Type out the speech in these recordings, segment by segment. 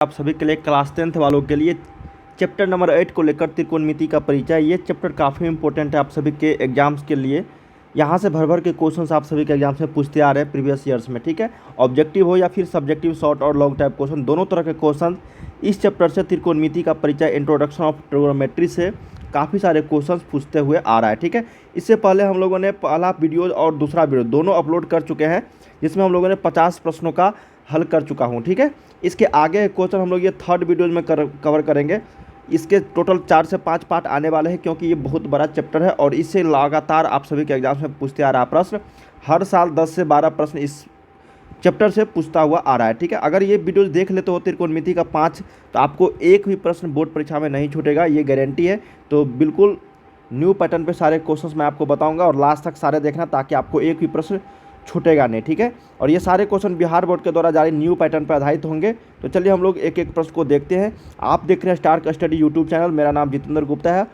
आप सभी के लिए क्लास 10th वालों के लिए चैप्टर नंबर 8 को लेकर त्रिकोणमिति का परिचय। ये चैप्टर काफ़ी इंपॉर्टेंट है आप सभी के एग्जाम्स के लिए। यहाँ से भर भर के क्वेश्चंस आप सभी के एग्जाम्स में पूछते आ रहे हैं प्रीवियस ईयर्स में, ठीक है। ऑब्जेक्टिव हो या फिर सब्जेक्टिव शॉर्ट और लॉन्ग टाइप क्वेश्चन, दोनों तरह के क्वेश्चन इस चैप्टर से त्रिकोणमिति का परिचय इंट्रोडक्शन ऑफ ट्रिगोनोमेट्री से काफ़ी सारे क्वेश्चन पूछते हुए आ रहा है, ठीक है। इससे पहले हम लोगों ने पहला वीडियो और दूसरा वीडियो दोनों अपलोड कर चुके हैं, जिसमें हम लोगों ने 50 प्रश्नों का हल कर चुका हूँ, ठीक है। इसके आगे क्वेश्चन हम लोग ये थर्ड वीडियो में कवर करेंगे। इसके टोटल 4 से 5 पार्ट आने वाले हैं, क्योंकि ये बहुत बड़ा चैप्टर है और इससे लगातार आप सभी के एग्जाम्स में पूछते आ रहा प्रश्न। हर साल 10 से 12 प्रश्न इस चैप्टर से पूछता हुआ आ रहा है, ठीक है। अगर ये वीडियोस देख लेते हो त्रिकोणमिति का 5, तो आपको एक भी प्रश्न बोर्ड परीक्षा में नहीं छूटेगा, ये गारंटी है। तो बिल्कुल न्यू पैटर्न पे सारे क्वेश्चंस मैं आपको बताऊंगा और लास्ट तक सारे देखना, ताकि आपको एक भी प्रश्न छूटेगा नहीं, ठीक है। और ये सारे क्वेश्चन बिहार बोर्ड के द्वारा जारी न्यू पैटर्न पर आधारित होंगे। तो चलिए हम लोग एक एक प्रश्न को देखते हैं। आप देख रहे हैं स्टार्क स्टडी यूट्यूब चैनल, मेरा नाम जितेंद्र गुप्ता है।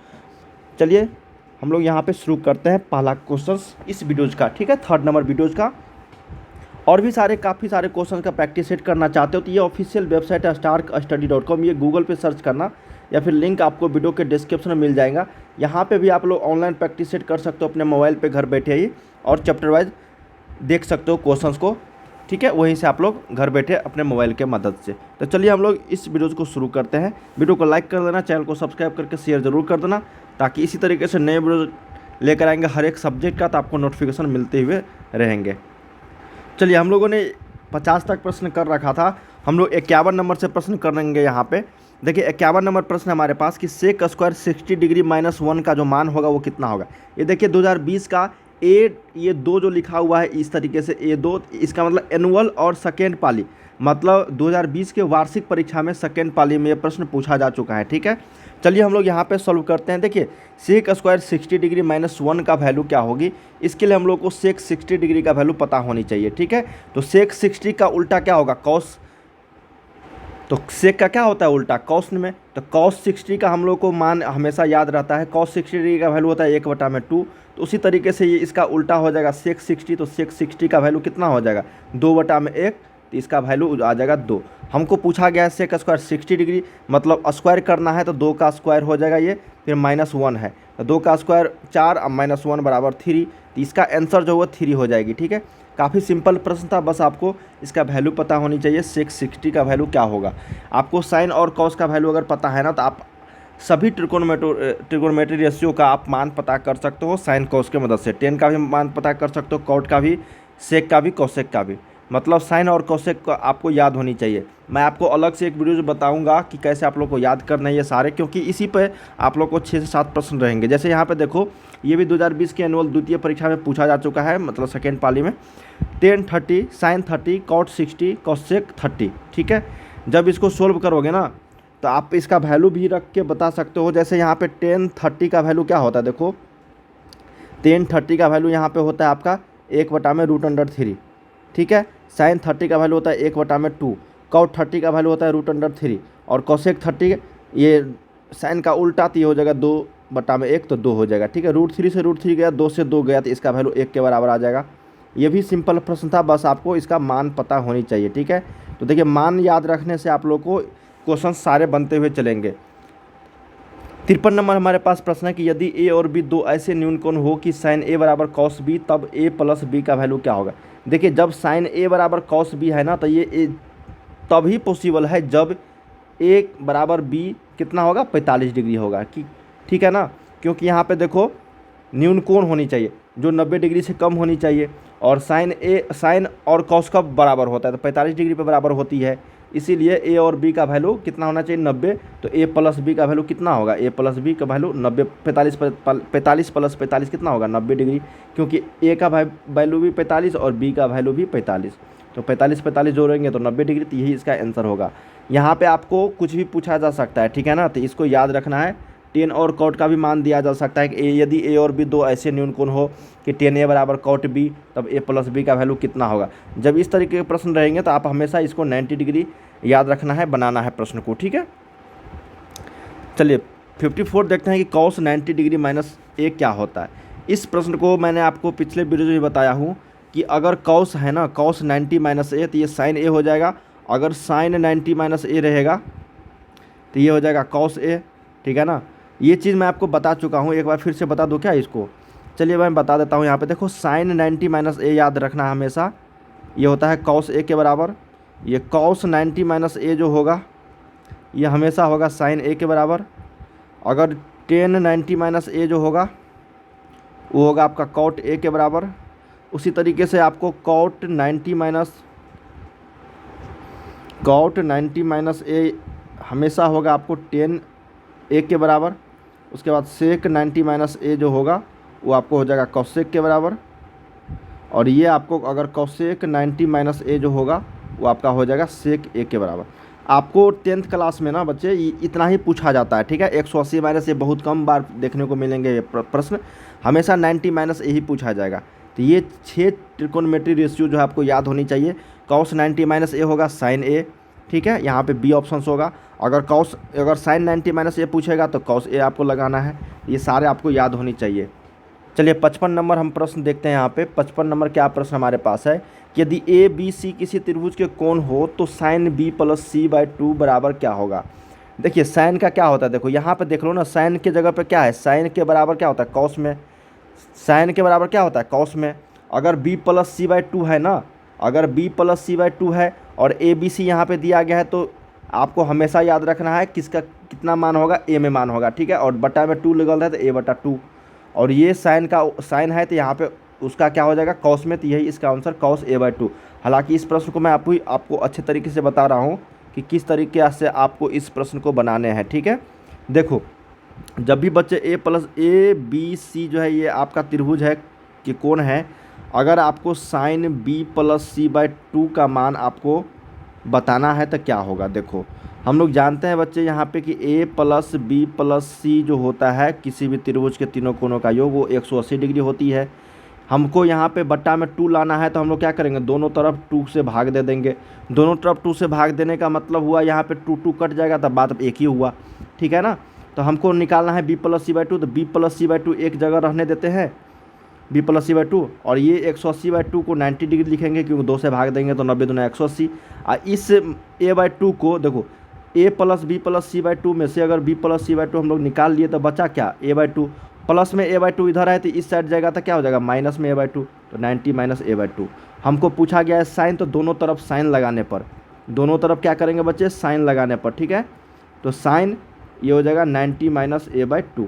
चलिए हम लोग यहाँ पे शुरू करते हैं पहला क्वेश्चन इस वीडियोज़ का, ठीक है, थर्ड नंबर वीडियोज़ का। और भी काफ़ी सारे क्वेश्चन का प्रैक्टिस सेट करना चाहते हो तो ये ऑफिशियल वेबसाइट है starkstudy.com। ये गूगल पे सर्च करना या फिर लिंक आपको वीडियो के डिस्क्रिप्शन में मिल जाएगा। यहाँ पे भी आप लोग ऑनलाइन प्रैक्टिस सेट कर सकते हो अपने मोबाइल पे घर बैठे ही, और चैप्टर वाइज देख सकते हो क्वेश्चंस को, ठीक है। वहीं से आप लोग घर बैठे अपने मोबाइल के मदद से। तो चलिए हम लोग इस वीडियो को शुरू करते हैं। वीडियो को लाइक कर देना, चैनल को सब्सक्राइब करके शेयर ज़रूर कर देना, ताकि इसी तरीके से नए वीडियो लेकर आएंगे हर एक सब्जेक्ट का, तो आपको नोटिफिकेशन मिलते हुए रहेंगे। चलिए हम लोगों ने 50 तक प्रश्न कर रखा था, हम लोग 51 नंबर से प्रश्न करेंगे। यहाँ पे देखिए 51 नंबर प्रश्न हमारे पास कि सेक स्क्वायर 60 डिग्री -1 का जो मान होगा वो कितना होगा। ये देखिए 2020 का ये 2 जो लिखा हुआ है इस तरीके से A2, इसका मतलब एनुअल और सेकेंड पाली, मतलब 2020 के वार्षिक परीक्षा में सेकेंड पाली में ये प्रश्न पूछा जा चुका है, ठीक है। चलिए हम लोग यहाँ पे सॉल्व करते हैं। देखिए सेक स्क्वायर 60 डिग्री -1 का वैल्यू क्या होगी, इसके लिए हम लोग को सेक 60 डिग्री का वैल्यू पता होनी चाहिए, ठीक है। तो सेक 60 का उल्टा क्या होगा, कॉस। तो सेक का क्या होता है उल्टा, कॉस में। तो कॉस 60 का हम लोग को मान हमेशा याद रहता है, कॉस 60 डिग्री का वैल्यू होता है 1/2। तो उसी तरीके से ये इसका उल्टा हो जाएगा सेक 60। तो सेक 60 का वैल्यू कितना हो जाएगा, 2/1, तो इसका वैल्यू आ जाएगा 2। हमको पूछा गया है सेक स्क्वायर 60 डिग्री, मतलब स्क्वायर करना है तो 2 का स्क्वायर हो जाएगा ये, फिर -1 है तो 2 का स्क्वायर 4 और -1 बराबर 3। तो इसका आंसर जो है 3 हो जाएगी, ठीक है। काफ़ी सिंपल प्रश्न था, बस आपको इसका वैल्यू पता होनी चाहिए सेक 60 का वैल्यू क्या होगा। आपको साइन और कॉस का वैल्यू अगर पता है ना, तो आप सभी ट्रिगोनोमेट्री रेशियो का आप मान पता कर सकते हो साइन कॉस के मदद से। टेन का भी मान पता कर सकते हो, कॉट का भी, सेक का भी, कोसेक का भी, मतलब साइन और कोसेक को आपको याद होनी चाहिए। मैं आपको अलग से एक वीडियो बताऊंगा कि कैसे आप लोग को याद करना है ये सारे, क्योंकि इसी पे आप लोग को 6 से 7 प्रश्न रहेंगे। जैसे यहाँ पे देखो, ये भी 2020 के एनुअल द्वितीय परीक्षा में पूछा जा चुका है, मतलब सेकेंड पाली में। टेन 30, साइन 30, कॉट 60, कोसेक 30, ठीक है। जब इसको सोल्व करोगे ना, तो आप इसका वैल्यू भी रख के बता सकते हो। जैसे यहाँ पे टेन 30 का वैल्यू क्या होता है, देखो टेन 30 का वैल्यू यहाँ पे होता है आपका 1/√3, ठीक है। साइन 30 का वैल्यू होता है 1/2, कॉट 30 का वैल्यू होता है √3, और कोसेक 30 ये साइन का उल्टा, तो ये हो जाएगा 2/1, तो 2 हो जाएगा, ठीक है। √3 से √3 गया, 2 से 2 गया, तो इसका वैल्यू 1 के बराबर आ जाएगा। ये भी सिंपल प्रश्न था, बस आपको इसका मान पता होनी चाहिए, ठीक है। तो देखिए मान याद रखने से आप लोग को क्वेश्चन सारे बनते हुए चलेंगे। 53 नंबर हमारे पास प्रश्न है कि यदि ए और बी 2 ऐसे न्यून कोण हो कि साइन ए बराबर कॉस बी, तब ए प्लस बी का वैल्यू क्या होगा। देखिए जब साइन ए बराबर कॉस बी है ना, तो ये तभी पॉसिबल है जब ए बराबर बी कितना होगा, 45 डिग्री होगा, कि ठीक है ना। क्योंकि यहाँ पे देखो न्यून कोण होनी चाहिए जो 90 डिग्री से कम होनी चाहिए, और साइन और कॉस कब बराबर होता है, तो 45 डिग्री पे बराबर होती है। इसीलिए ए और बी का वैल्यू कितना होना चाहिए, 90। तो ए प्लस बी का वैल्यू कितना होगा, ए प्लस बी का वैल्यू 90, 45 प्लस 45 कितना होगा, 90 डिग्री, क्योंकि ए का वैल्यू भी 45 और बी का वैल्यू भी 45। तो 45 जोड़ेंगे तो 90 डिग्री, तो यही इसका आंसर होगा। यहाँ पे आपको कुछ भी पूछा जा सकता है, ठीक है ना, तो इसको याद रखना है। टेन और कॉट का भी मान दिया जा सकता है कि यदि ए और बी 2 ऐसे न्यून कोण हो कि टेन ए बराबर कॉट बी, तब ए प्लस बी का वैल्यू कितना होगा। जब इस तरीके के प्रश्न रहेंगे तो आप हमेशा इसको 90 डिग्री याद रखना है, बनाना है प्रश्न को, ठीक है। चलिए 54 देखते हैं कि कॉस 90 डिग्री -1 क्या होता है। इस प्रश्न को मैंने आपको पिछले वीडियो में बताया हूँ कि अगर कॉस है ना, कॉस 90 -a, तो ये साइन ए हो जाएगा, अगर साइन 90 माइनस ए रहेगा तो ये हो जाएगा कॉस ए, ठीक है ना। ये चीज़ मैं आपको बता चुका हूँ, एक बार फिर से बता दूँ क्या इसको? चलिए मैं बता देता हूँ। यहाँ पे देखो साइन 90 माइनस ए याद रखना हमेशा, ये होता है कॉस ए के बराबर। ये कॉस 90 माइनस ए जो होगा ये हमेशा होगा साइन ए के बराबर। अगर टेन 90 माइनस ए जो होगा वो होगा आपका कॉट ए के बराबर। उसी तरीके से आपको कॉट 90 माइनस ए हमेशा होगा आपको टेन ए के बराबर। उसके बाद सेक 90 माइनस ए जो होगा वो आपको हो जाएगा कॉसेक के बराबर। और ये आपको अगर कॉसेक 90 माइनस ए जो होगा वो आपका हो जाएगा सेक ए के बराबर। आपको 10th क्लास में ना बच्चे इतना ही पूछा जाता है, ठीक है। 180 माइनस ए बहुत कम बार देखने को मिलेंगे ये प्रश्न, हमेशा 90 माइनस ए ही पूछा जाएगा। तो ये 6 ट्रिकोनोमेट्री रेशियो जो है आपको याद होनी चाहिए। कॉस 90 माइनस ए होगा साइन ए, ठीक है, यहाँ पे बी ऑप्शन होगा। अगर साइन 90 माइनस ए पूछेगा तो कॉस ए आपको लगाना है। ये सारे आपको याद होनी चाहिए। चलिए 55 नंबर हम प्रश्न देखते हैं। यहाँ पे 55 नंबर क्या प्रश्न हमारे पास है कि यदि ए बी सी किसी त्रिभुज के कोण हो तो sine B plus C by 2 बराबर क्या होगा। देखिए साइन का क्या होता है, देखो यहाँ पे देख लो ना, साइन के जगह पे क्या है, साइन के बराबर क्या होता है कॉस में। साइन के बराबर क्या होता है कॉस में। अगर बी प्लस सी बाई 2 है ना, अगर बी प्लस सी बाई 2 है और ए बी सी यहाँ पे दिया गया है तो आपको हमेशा याद रखना है किसका कितना मान होगा, ए में मान होगा, ठीक है। और बटा में 2 लगल है तो ए बटा 2। और ये साइन साइन है तो यहाँ पे उसका क्या हो जाएगा कॉस में, तो यही इसका आंसर कॉस ए बाई 2। हालांकि इस प्रश्न को मैं आपको अच्छे तरीके से बता रहा हूँ कि किस तरीके से आपको इस प्रश्न को बनाने हैं, ठीक है। देखो जब भी बच्चे ए बी सी जो है ये आपका त्रिभुज है कि कौन है, अगर आपको sine B plus C by 2 का मान आपको बताना है तो क्या होगा। देखो हम लोग जानते हैं बच्चे यहाँ पे कि ए प्लस बी प्लस सी जो होता है किसी भी त्रिभुज के तीनों कोणों का योग वो 180 डिग्री होती है। हमको यहाँ पे बट्टा में 2 लाना है तो हम लोग क्या करेंगे, दोनों तरफ 2 से भाग दे देंगे। दोनों तरफ 2 से भाग देने का मतलब हुआ यहाँ पे 2 कट जाएगा तब बात एक ही हुआ, ठीक है ना। तो हमको निकालना है बी प्लस सी बाई 2, तो बी प्लस सी बाई 2 एक जगह रहने देते हैं बी प्लस सी बाई 2, और ये 180 बाई 2 को 90 डिग्री लिखेंगे क्योंकि 2 से भाग देंगे तो 90 दूना 180। इस ए बाई 2 को देखो A plus B plus C by 2 में से अगर बी प्लस सी बाई 2 हम लोग निकाल लिए तो बचा क्या ए बाई 2। प्लस में ए बाई 2 इधर है तो इस साइड जाएगा तो क्या हो जाएगा माइनस में ए बाई 2, तो 90 माइनस ए बाई 2। हमको पूछा गया है साइन, तो दोनों तरफ साइन लगाने पर, दोनों तरफ क्या करेंगे बच्चे साइन लगाने पर, ठीक है। तो साइन ये हो जाएगा 90 माइनस ए बाई 2,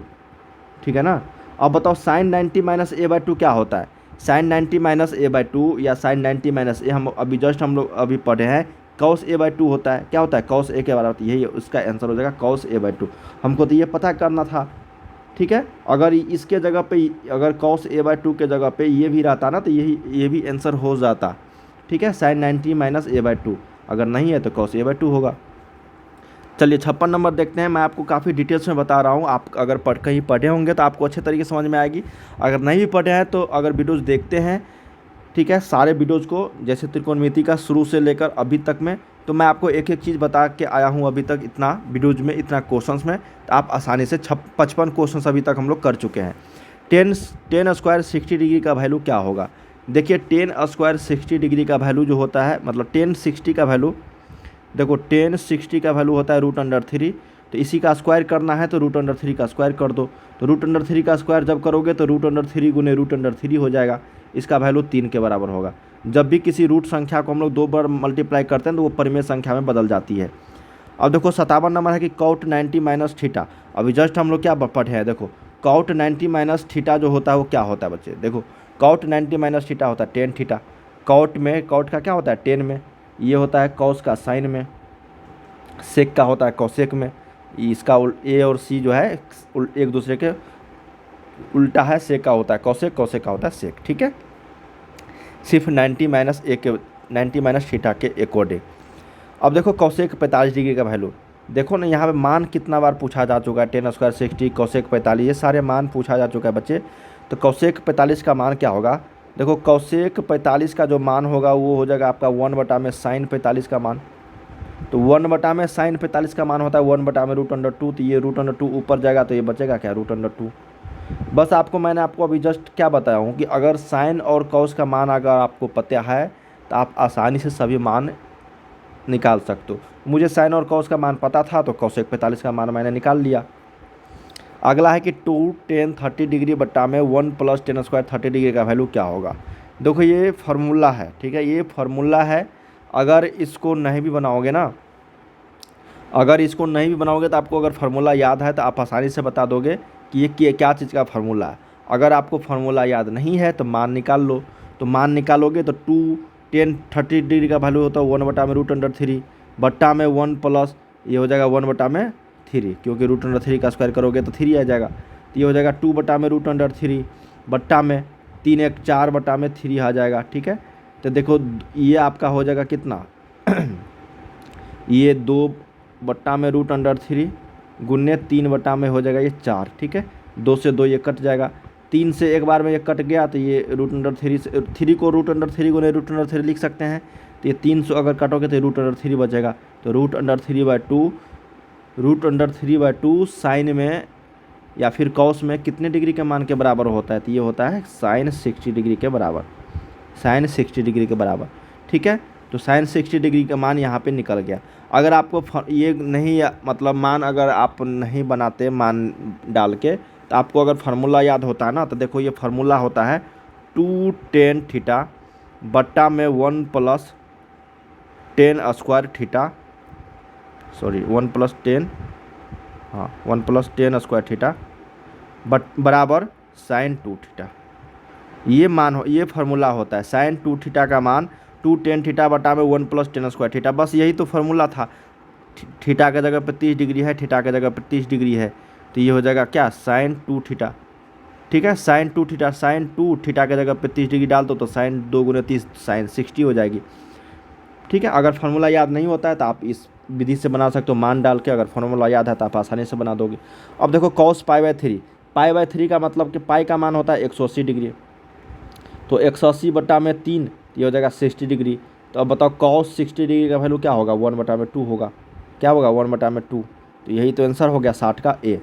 ठीक है ना। अब बताओ साइन 90 माइनस ए बाई 2 क्या होता है। साइन 90 माइनस ए बाई 2 या साइन 90 माइनस ए हम अभी जस्ट हम लोग अभी पढ़े हैं कॉस ए बाई 2 होता है। क्या होता है कॉस ए के बराबर, यही उसका आंसर हो जाएगा कॉस ए बाई 2। हमको तो ये पता करना था, ठीक है। अगर इसके जगह पे अगर कॉस ए बाई 2 के जगह पे ये भी रहता ना तो ये भी आंसर हो जाता, ठीक है। साइन 90 माइनस ए बाई 2 अगर नहीं है तो कॉस ए बाई 2 होगा। चलिए 56 नंबर देखते हैं। मैं आपको काफ़ी डिटेल्स में बता रहा हूँ, आप अगर कहीं पढ़े होंगे तो आपको अच्छे तरीके से समझ में आएगी। अगर नहीं भी पढ़े हैं तो अगर वीडियोज़ देखते हैं, ठीक है, सारे वीडियोज़ को जैसे त्रिकोणमिति का शुरू से लेकर अभी तक में, तो मैं आपको एक एक चीज़ बता के आया हूँ अभी तक इतना वीडियोज़ में, इतना क्वेश्चंस में, तो आप आसानी से 55 क्वेश्चंस अभी तक हम लोग कर चुके हैं। टेन स्क्वायर 60 डिग्री का वैल्यू क्या होगा। देखिए टेन स्क्वायर 60 डिग्री का वैल्यू जो होता है, मतलब 1060 का वैल्यू, देखो 1060 का वैल्यू होता है √3। तो इसी का स्क्वायर करना है तो √3 का स्क्वायर कर दो। तो √3 का स्क्वायर जब करोगे तो √3 गुने √3 हो जाएगा, इसका वैल्यू 3 के बराबर होगा। जब भी किसी रूट संख्या को हम लोग 2 बार मल्टीप्लाई करते हैं तो वो परिमेय संख्या में बदल जाती है। अब देखो 57 नंबर है कि कॉट 90 माइनस थीटा। अभी जस्ट हम लोग क्या पढ़े हैं, देखो कॉट 90 माइनस थीटा जो होता है वो क्या होता है बच्चे। देखो कॉट 90 माइनस थीटा होता है टेन थीटा। कॉट का क्या होता है 10 में, ये होता है कॉस का साइन में, सेक का होता है कॉसेक में। इसका ए और सी जो है एक दूसरे के उल्टा है, सेक का होता है कॉसेक, कॉसेक का होता है सेक, ठीक है। सिर्फ 90 माइनस थीटा के अकॉर्डिंग। अब देखो कॉसेक 45 डिग्री का वैल्यू, देखो ना यहाँ पे मान कितना बार पूछा जा चुका है, टेन स्क्वायर 60, कॉसेक 45, ये सारे मान पूछा जा चुका है बच्चे। तो कॉसेक 45 का मान क्या होगा, देखो कॉसेक 45 का जो मान होगा वो हो जाएगा आपका 1 में साइन 45 का मान। तो 1 में साइन 45 का मान होता है 1 में √2। तो ये √2 ऊपर जाएगा तो ये बचेगा क्या √2। बस मैंने आपको अभी जस्ट क्या बताया हूँ कि अगर साइन और कॉस का मान अगर आपको पता है तो आप आसानी से सभी मान निकाल सकते हो। मुझे साइन और कॉस का मान पता था तो कोसेक 45 का मान मैंने निकाल लिया। अगला है कि 2 tan 30 डिग्री बट्टा में 1 + tan स्क्वायर 30 डिग्री का वैल्यू क्या होगा। देखो ये फार्मूला है, ठीक है, ये फार्मूला है। अगर इसको नहीं भी बनाओगे ना, अगर इसको नहीं भी बनाओगे तो आपको अगर फार्मूला याद है तो आप आसानी से बता दोगे कि ये क्या चीज़ का फार्मूला है। अगर आपको फार्मूला याद नहीं है तो मान निकाल लो। तो मान निकालोगे तो 2 tan 30 डिग्री का वैल्यू होता है 1/√3 बट्टा में 1 प्लस ये हो जाएगा 1/3, क्योंकि √3 का स्क्वायर करोगे तो 3 आ जाएगा। तो ये हो जाएगा 2/√3 बट्टा में 3 1 4/3 आ जाएगा, ठीक है। तो देखो ये आपका हो जाएगा कितना ये 2/√3 गुन्ने 3/में हो जाएगा ये 4, ठीक है। 2 से 2 ये कट जाएगा, 3 से एक बार में ये कट गया तो ये √3 से 3 को √3 गुने √3 लिख सकते हैं। तो ये 300 अगर कटोगे तो √3 बचेगा। तो √3/2 साइन में या फिर कॉस में कितने डिग्री के मान के बराबर होता है। तो ये होता है साइन 60 डिग्री के बराबर, साइन 60 डिग्री के बराबर, ठीक है। तो साइन 60 डिग्री का मान यहाँ पे निकल गया। अगर आपको ये नहीं मतलब मान अगर आप नहीं बनाते मान डाल के तो आपको अगर फार्मूला याद होता है ना, तो देखो ये फार्मूला होता है 2 tan थीटा बट्टा में 1 + tan square theta, sorry 1 + tan, हाँ 1 + tan स्क्वायर थीटा बराबर साइन 2 थीटा। ये मान हो, ये फार्मूला होता है साइन 2 थीटा का मान 2 tan थीटा बटा में 1 + tan स्क्वायर थीटा। बस यही तो फार्मूला था। थीटा के जगह पे 30 डिग्री है, थीटा के जगह पे 30 डिग्री है, तो ये हो जाएगा क्या साइन 2 थीटा, ठीक है। साइन 2 थीटा, साइन 2 थीटा के जगह पे 30 डिग्री डाल दो तो साइन 2 × 30 साइन 60 हो जाएगी, ठीक है। अगर फार्मूला याद नहीं होता है तो आप इस विधि से बना सकते हो मान डाल के। अगर फार्मूला याद है तो आप आसानी से बना दोगे। अब देखो cos π/3, π/3 का मतलब कि पाई का मान होता है 180 डिग्री, तो 180 बटा में 3 ये हो जाएगा 60 डिग्री। तो अब बताओ cos 60 डिग्री का वैल्यू क्या होगा, 1/2 होगा। क्या होगा 1/2, तो यही तो आंसर हो गया 60 का ए।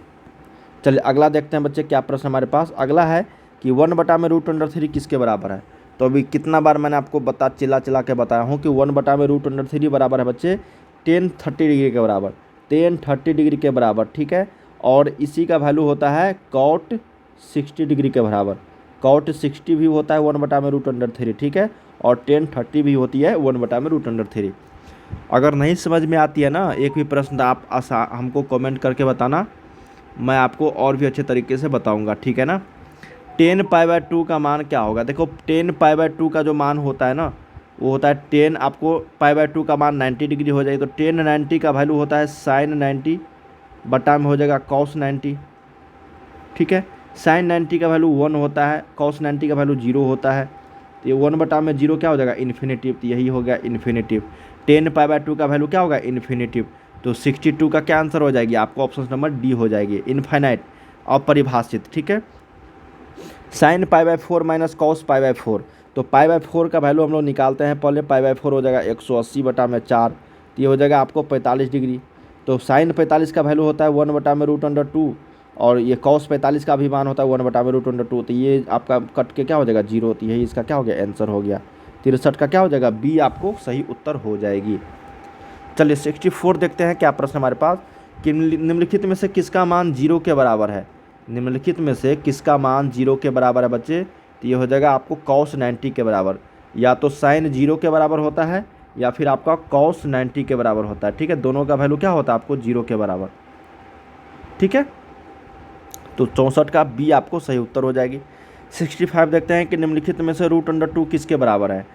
चलिए अगला देखते हैं बच्चे क्या प्रश्न हमारे पास। अगला है कि 1/√3 किसके बराबर है। तो अभी कितना बार मैंने आपको चिल्ला के बताया हूँ कि 1/√3 बराबर है बच्चे tan 30 डिग्री के बराबर, tan 30 डिग्री के बराबर, ठीक है। और इसी का वैल्यू होता है cot 60 डिग्री के बराबर। cot 60 भी होता है 1/√3, ठीक है। और tan 30 भी होती है 1/√3। अगर नहीं समझ में आती है ना एक भी प्रश्न, तो आप हमको कमेंट करके बताना, मैं आपको और भी अच्छे तरीके से बताऊंगा, ठीक है ना। tan π/2 का मान क्या होगा। देखो tan π/2 का जो मान होता है ना वो होता है 10, आपको π/2 का मान 90 डिग्री हो जाएगी। तो tan 90 का वैल्यू होता है साइन 90 बटा में हो जाएगा cos 90, ठीक है। साइन 90 का वैल्यू 1 होता है, cos 90 का वैल्यू 0 होता है। तो ये 1/0 क्या हो जाएगा इन्फिनेटिव, तो यही हो गया इन्फिनेटिव। tan π/2 का वैल्यू क्या होगा इन्फिनेटिव। तो 62 का क्या आंसर हो जाएगी आपको ऑप्शन नंबर डी हो जाएगी, इनफाइनाइट अपरिभाषित, ठीक है। साइन π/4 माइनस cos π/4, तो π/4 का वैल्यू हम लोग निकालते हैं पहले। π/4 हो जाएगा 180 बटा में 4, तो ये हो जाएगा आपको 45 डिग्री। तो साइन 45 का वैल्यू होता है 1/√2 और ये cos 45 का भी मान होता है 1/√2। तो ये आपका कट के क्या हो जाएगा 0, तो यही इसका क्या हो गया आंसर हो गया। 63 का क्या हो जाएगा बी आपको सही उत्तर हो जाएगी। चलिए 64 देखते हैं क्या प्रश्न हमारे पास कि निम्नलिखित में से किसका मान 0 के बराबर है। निम्नलिखित में से किसका मान 0 के बराबर है बच्चे। तो ये हो जाएगा आपको cos 90 के बराबर, या तो साइन 0 के बराबर होता है या फिर आपका cos 90 के बराबर होता है, ठीक है। दोनों का वैल्यू क्या होता है आपको 0 के बराबर, ठीक है। तो 64 का बी आपको सही उत्तर हो जाएगी। 65 देखते हैं कि निम्नलिखित में से √2 किसके बराबर है।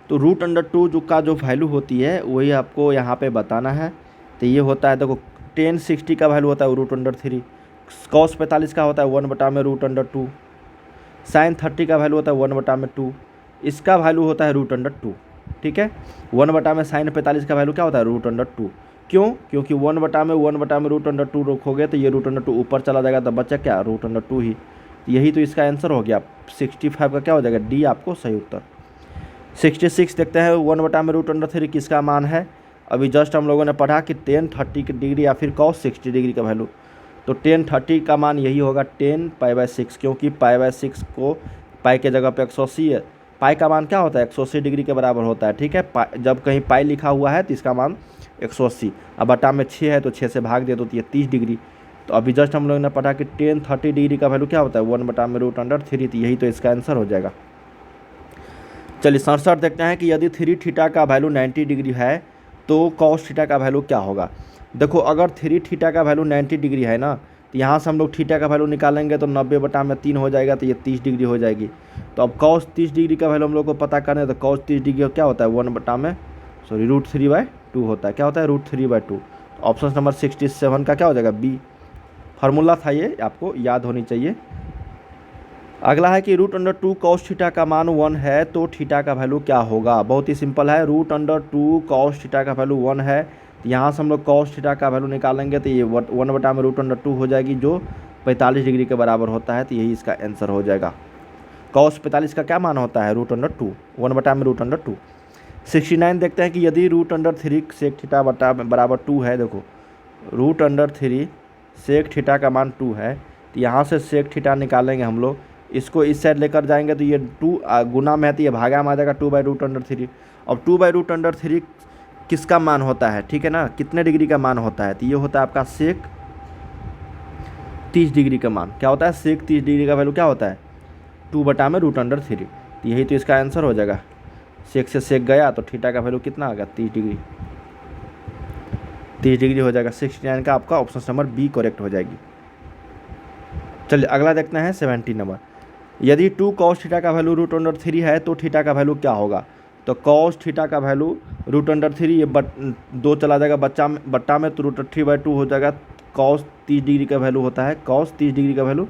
तो √2 जो का जो वैल्यू होती है वही आपको यहाँ पे बताना है। तो ये होता है देखो tan 60 का वैल्यू होता है √3, cos 45 का होता है 1/√2, साइन 30 का वैल्यू होता है 1/2, इसका वैल्यू होता है √2, ठीक है। 1/में साइन 45 का वैल्यू क्या होता है √2, क्यों, क्योंकि 1/√2 रखोगे तो ये √2 ऊपर चला जाएगा, तो बच्चा क्या √2 ही। यही तो इसका आंसर हो गया। 65 का क्या हो जाएगा डी आपको सही उत्तर। 66 देखते हैं 1/√3 किसका मान है। अभी जस्ट हम लोगों ने पढ़ा कि tan 30 डिग्री या फिर cos 60 डिग्री का वैल्यू। तो tan 30 का मान यही होगा tan π/6, क्योंकि π/6 को पाई के जगह पे 180 है पाई का मान क्या होता है 180 डिग्री के बराबर होता है, ठीक है। जब कहीं पाई लिखा हुआ है तो इसका मान 180, अब बटा में 6 है तो 6 से भाग दे तो ये 30 डिग्री। तो अभी जस्ट हम लोग ने पढ़ा कि टेन 30 डिग्री का वैल्यू क्या होता है 1/√3, तो यही तो इसका आंसर हो जाएगा। चलिए 67 देखते हैं कि यदि 3 थीटा का वैल्यू 90 डिग्री है तो कॉस थीटा का वैल्यू क्या होगा। देखो अगर 3 थीटा का वैल्यू 90 डिग्री है ना, तो यहाँ से हम लोग थीटा का वैल्यू निकालेंगे तो 90/3 हो जाएगा, तो ये 30 डिग्री हो जाएगी। तो अब कॉस 30 डिग्री का वैल्यू हम लोग को पता करना है, तो कॉस 30 डिग्री क्या होता है √3/2 होता है। क्या होता है √3/2। ऑप्शन नंबर 67 का क्या हो जाएगा बी। फार्मूला था ये, आपको याद होनी चाहिए। अगला है कि √2 कॉस थीटा का मान 1 है तो थीटा का वैल्यू क्या होगा। बहुत ही सिंपल है, √2 कॉस थीटा का वैल्यू 1 है, तो यहाँ से हम लोग कॉस थीटा का वैल्यू निकालेंगे तो ये 1/√2 हो जाएगी, जो 45 डिग्री के बराबर होता है, तो यही इसका आंसर हो जाएगा। कॉस 45 का क्या मान होता है √2, 1/√2। 69 देखते हैं कि यदि √3 सेक थीटा बराबर 2 है। देखो √3 सेक थीटा का मान 2 है, तो यहाँ से सेक थीटा निकालेंगे हम लोग, इसको इस साइड लेकर जाएंगे तो ये 2 गुना में है तो ये भागा में आ जाएगा 2/√3। अब 2/√3 किसका मान होता है, ठीक है ना, कितने डिग्री का मान होता है, तो ये होता है आपका सेक 30 डिग्री का मान। क्या होता है सेक 30 डिग्री का वैल्यू क्या होता है 2/√3, तो यही तो इसका आंसर हो जाएगा। सेक से सेक गया तो थीटा का वैल्यू कितना आ गया 30 डिग्री, 30 डिग्री हो जाएगा। 69 का आपका ऑप्शन नंबर बी करेक्ट हो जाएगी। चलिए अगला देखते हैं 70 नंबर। यदि 2 कॉस थीटा का वैल्यू √3 है तो थीटा का वैल्यू क्या होगा। तो कॉस थीटा का वैल्यू √3 ये 2 चला जाएगा बट्टा में तो √3/2 हो जाएगा। कॉस 30 डिग्री का वैल्यू होता है, कॉस 30 डिग्री का वैल्यू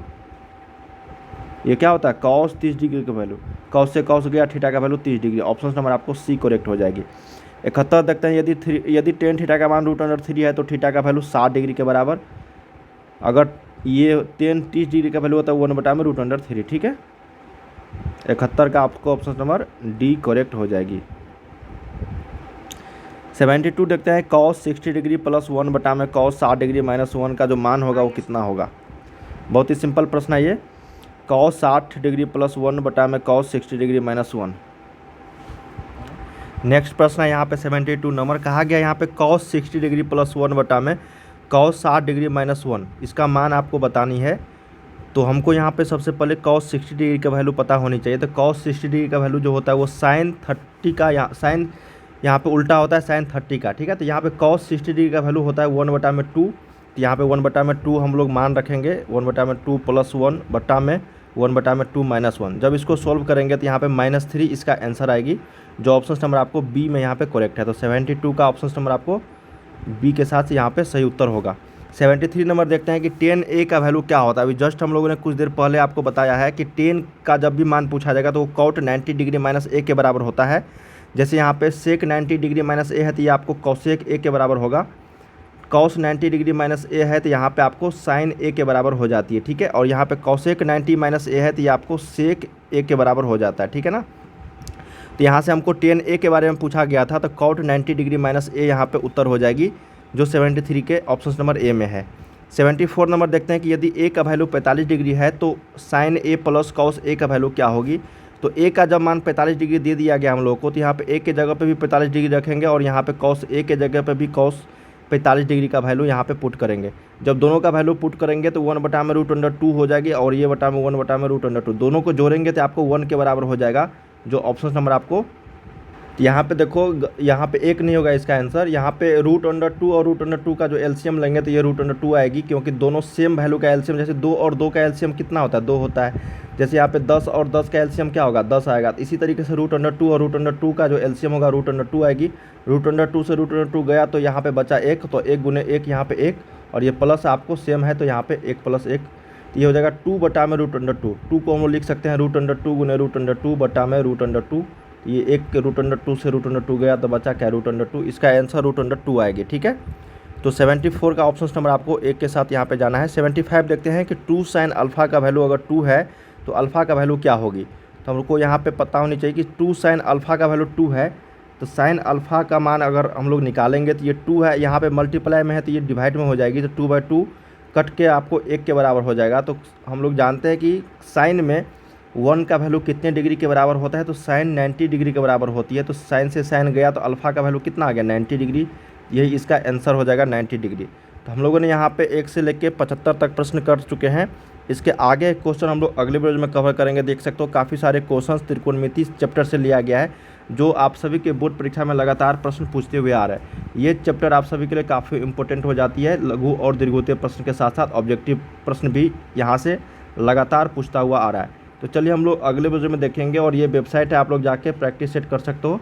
ये क्या होता है कॉस 30 डिग्री का वैल्यू, कॉस से कॉस गया, थीटा का वैल्यू 30 डिग्री। ऑप्शन नंबर आपको सी करेक्ट हो जाएगी। 71 देखते हैं यदि टेन थीटा का मान √3 है तो थीटा का वैल्यू 60 डिग्री के बराबर। अगर ये 30 डिग्री का वैल्यू होता है 1/√3, ठीक है। 71 का आपको ऑप्शन नंबर डी करेक्ट हो जाएगी। 72 देखते हैं cos 60 degree plus 1/cos 60 degree minus 1 का जो मान होगा वो कितना होगा। बहुत ही सिंपल प्रश्न है ये, cos 60 degree plus 1/cos 60 degree minus 1। Next प्रश्न है यहाँ पे 72 नंबर, कहा गया यहाँ पे cos 60 degree plus 1/cos 60 degree minus 1, इसका मान आपको बतानी है। तो हमको यहाँ पे सबसे पहले cos 60 डिग्री का वैल्यू पता होनी चाहिए। तो cos 60 डिग्री का वैल्यू जो होता है वो sin 30 का, साइन यहाँ पे उल्टा होता है sin 30 का, ठीक है। तो यहाँ पे cos 60 डिग्री का वैल्यू होता है 1/2, तो यहाँ पे 1/2 हम लोग मान रखेंगे, 1/2 प्लस 1/2 माइनस 1। जब इसको सॉल्व करेंगे तो यहाँ पे -3 इसका आंसर आएगी, जो ऑप्शन नंबर आपको बी में यहाँ पे करेक्ट है। तो 72 का ऑप्शन नंबर आपको बी के साथ यहाँ पे सही उत्तर होगा। 73 नंबर देखते हैं कि 10a का वैल्यू क्या होता है। अभी जस्ट हम लोगों ने कुछ देर पहले आपको बताया है कि 10 का जब भी मान पूछा जाएगा तो वो कॉट 90 डिग्री माइनस a के बराबर होता है। जैसे यहाँ पे सेक 90 डिग्री माइनस a है तो ये आपको कॉसेक a के बराबर होगा। कॉस 90 डिग्री माइनस a है तो यहाँ पे आपको साइन a के बराबर हो जाती है, ठीक है। और यहाँ पे कॉसेक 90 माइनस a है तो ये आपको सेक a के बराबर हो जाता है, ठीक है ना। तो यहाँ से हमको 10a के बारे में पूछा गया था, तो कॉट 90 डिग्री माइनस a यहाँ पे उत्तर हो जाएगी, जो 73 के ऑप्शन नंबर ए में है। 74 नंबर देखते हैं कि यदि a का वैल्यू 45 डिग्री है तो sine a plus cos a का वैल्यू क्या होगी। तो a का जब मान 45 डिग्री दे दिया गया हम लोग को, तो यहाँ पे a के जगह पे भी 45 डिग्री रखेंगे और यहाँ पे कॉस a के जगह पे भी कॉस 45 डिग्री का वैल्यू यहाँ पे पुट करेंगे। जब दोनों का वैल्यू पुट करेंगे तो 1/√2 हो जाएगी और ये बटा में 1/√2, दोनों को जोड़ेंगे तो आपको 1 के बराबर हो जाएगा, जो ऑप्शन नंबर आपको। यहाँ पे देखो, यहाँ पे एक नहीं होगा इसका आंसर, यहाँ पे √2 और √2 का जो एलसीएम लेंगे तो ये √2 आएगी, क्योंकि दोनों सेम वैल्यू का एलसीएम, जैसे 2 और 2 का एलसीएम कितना होता है 2 होता है। जैसे यहाँ पे 10 और 10 का एलसीएम क्या होगा 10 आएगा। इसी तरीके से √2 और √2 का जो एलसीएम होगा √2 आएगी। √2 से √2 गया तो यहाँ पे बचा 1, तो 1 गुने 1 यहाँ पे 1, और ये प्लस आपको सेम है तो यहाँ पे 1 + 1, ये हो जाएगा 2/√2। 2 को हम लोग लिख सकते हैं √2 गुने √2 बटा में √2। ये 1 √2 से √2 गया तो बचा क्या √2, इसका आंसर √2 आएगी, ठीक है। तो 74 का ऑप्शन नंबर आपको 1 के साथ यहाँ पे जाना है। 75 देखते हैं कि 2 sin अल्फ़ा का वैल्यू अगर 2 है तो अल्फ़ा का वैल्यू क्या होगी। तो हमको यहाँ पे पता होनी चाहिए कि 2 sin अल्फ़ा का वैल्यू 2 है, तो sin अल्फ़ा का मान अगर हम लोग निकालेंगे तो ये 2 है, यहाँ पे मल्टीप्लाई में है तो ये डिवाइड में हो जाएगी, तो 2/2 कट के आपको 1 के बराबर हो जाएगा। तो हम लोग जानते हैं कि साइन में 1 का वैल्यू कितने डिग्री के बराबर होता है, तो साइन 90 डिग्री के बराबर होती है। तो साइन से साइन गया तो अल्फ़ा का वैल्यू कितना आ गया 90 डिग्री, यही इसका आंसर हो जाएगा 90 डिग्री। तो हम लोगों ने यहाँ पे 1 से लेके 75 तक प्रश्न कर चुके हैं। इसके आगे क्वेश्चन हम लोग अगले वीडियो में कवर करेंगे। देख सकते हो काफ़ी सारे क्वेश्चन त्रिकोणमिति चैप्टर से लिया गया है, जो आप सभी के बोर्ड परीक्षा में लगातार प्रश्न पूछते हुए आ रहे हैं। ये चैप्टर आप सभी के लिए काफ़ी इंपॉर्टेंट हो जाती है। लघु और दीर्घोत्तरीय प्रश्न के साथ साथ ऑब्जेक्टिव प्रश्न भी यहाँ से लगातार पूछता हुआ आ रहा है। तो चलिए हम लोग अगले वीडियो में देखेंगे, और ये वेबसाइट है, आप लोग जाके प्रैक्टिस सेट कर सकते हो।